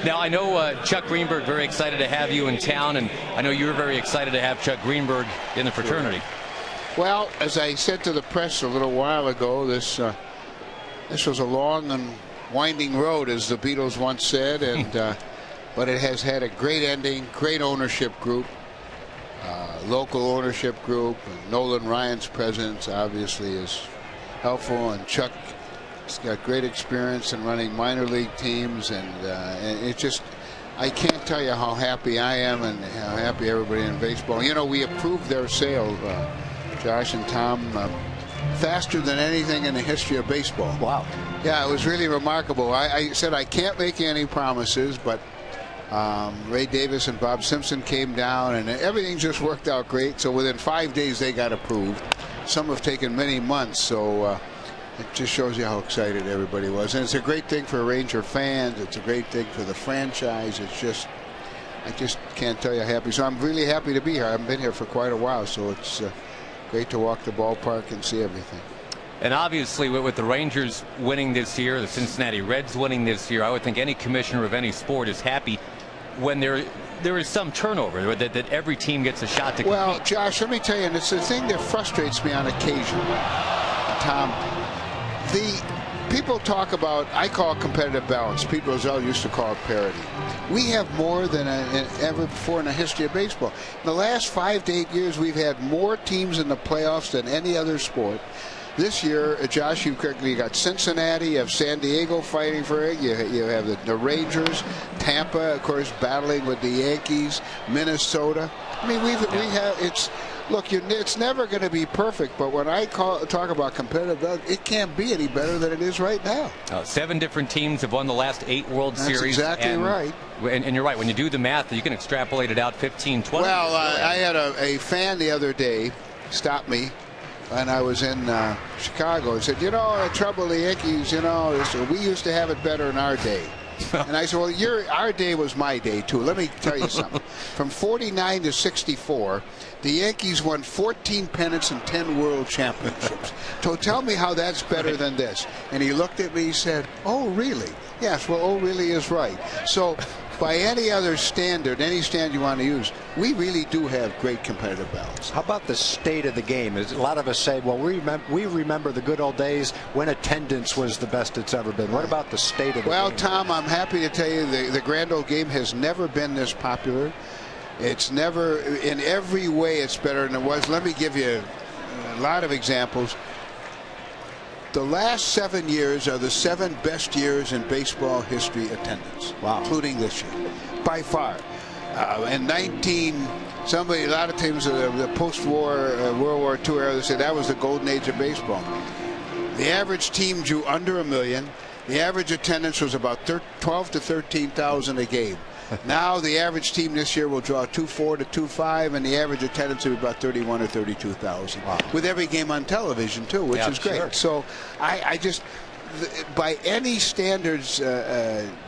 Now, I know Chuck Greenberg very excited to have you in town, and I know you're very excited to have Chuck Greenberg in the fraternity. Well, as I said to the press a little while ago, this was a long and winding road, as the Beatles once said, and but it has had a great ending, great ownership group, local ownership group, and Nolan Ryan's presence obviously is helpful, and Chuck has got great experience in running minor league teams, and it just, I can't tell you how happy I am and how happy everybody in baseball. You know, we approved their sale, Josh and Tom, faster than anything in the history of baseball. Wow. Yeah, it was really remarkable. I said I can't make any promises, but Ray Davis and Bob Simpson came down, and everything just worked out great. So within 5 days they got approved. Some have taken many months, so it just shows you how excited everybody was. And it's a great thing for Ranger fans. It's a great thing for the franchise. It's just, I just can't tell you how happy. So I'm really happy to be here. I haven't been here for quite a while, so it's great to walk the ballpark and see everything. And obviously, with the Rangers winning this year, the Cincinnati Reds winning this year, I would think any commissioner of any sport is happy when there is some turnover, that every team gets a shot to compete. Well, Josh, let me tell you, and it's the thing that frustrates me on occasion, Tom. The people talk about, I call it competitive balance. Pete Rozelle used to call it parity. We have more than ever before in the history of baseball. In the last 5 to 8 years, we've had more teams in the playoffs than any other sport. This year, Josh, you got Cincinnati, you have San Diego fighting for it, you have the Rangers, Tampa, of course, battling with the Yankees, Minnesota. I mean, we have, look, it's never going to be perfect, but when I talk about competitive, it can't be any better than it is right now. 7 different teams have won the last 8 World Series. That's exactly right. And you're right, when you do the math, you can extrapolate it out 15, 20. Well, I had a fan the other day stop me, and I was in Chicago, and said, you know, the trouble with the Yankees, you know, we used to have it better in our day. And I said, well, our day was my day, too. Let me tell you something. From 49 to 64, the Yankees won 14 pennants and 10 world championships. So tell me how that's better than this. And he looked at me and said, oh, really? Yes, well, oh, really is right. So by any other standard, any standard you want to use, we really do have great competitive balance. How about the state of the game? A lot of us say, well, we remember the good old days when attendance was the best it's ever been. What about the state of the game? Well, Tom, I'm happy to tell you the grand old game has never been this popular. It's never, in every way, it's better than it was. Let me give you a lot of examples. The last 7 years are the 7 best years in baseball history attendance, including this year, by far. In a lot of teams, the post-war World War II era, they said that was the golden age of baseball. The average team drew under 1 million. The average attendance was about 12 to 13,000 a game. Now the average team this year will draw 2.4 to 2.5, and the average attendance will be about 31 or 32,000. Wow. With every game on television too, which is great. Sure. So I just, by any standards,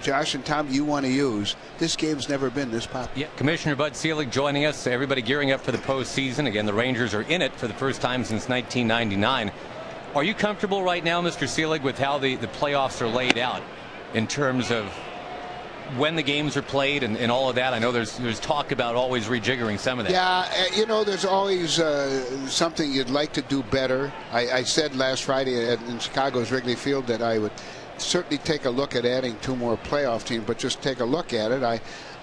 Josh and Tom, you want to use, this game's never been this popular. Yeah, Commissioner Bud Selig joining us. Everybody gearing up for the postseason. Again, the Rangers are in it for the first time since 1999. Are you comfortable right now, Mr. Selig, with how the playoffs are laid out in terms of when the games are played and all of that? I know there's talk about always rejiggering some of that. Yeah, you know, there's always something you'd like to do better. I said last Friday in Chicago's Wrigley Field that I would certainly take a look at adding 2 more playoff teams, but just take a look at it.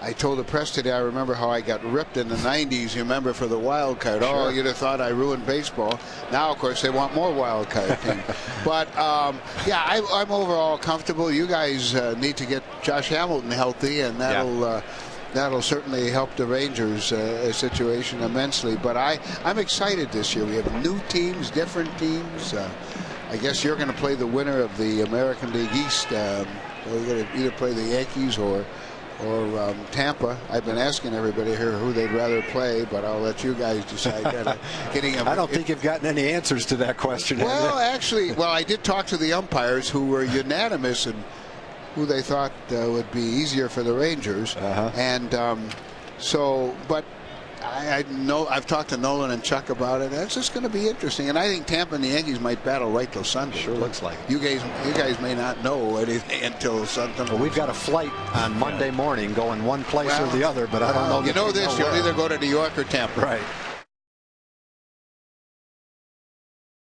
I told the press today, I remember how I got ripped in the 90s, you remember, for the wild card. Sure. Oh, you'd have thought I ruined baseball. Now, of course, they want more wild card teams. But, yeah, I'm overall comfortable. You guys need to get Josh Hamilton healthy, and that'll certainly help the Rangers situation immensely. But I'm excited this year. We have new teams, different teams. I guess you're going to play the winner of the American League East. We're going to either play the Yankees or Tampa. I've been asking everybody here who they'd rather play, but I'll let you guys decide that. I don't think you've gotten any answers to that question. Well, actually, I did talk to the umpires who were unanimous in who they thought would be easier for the Rangers. And but I know I've talked to Nolan and Chuck about it. That's just going to be interesting, and I think Tampa and the Yankees might battle right till Sunday. Sure looks like it. You guys may not know anything until Sunday. Well, we've got a flight on Monday morning going one place or the other, but I don't know. You know this: you'll either go to New York or Tampa. Right.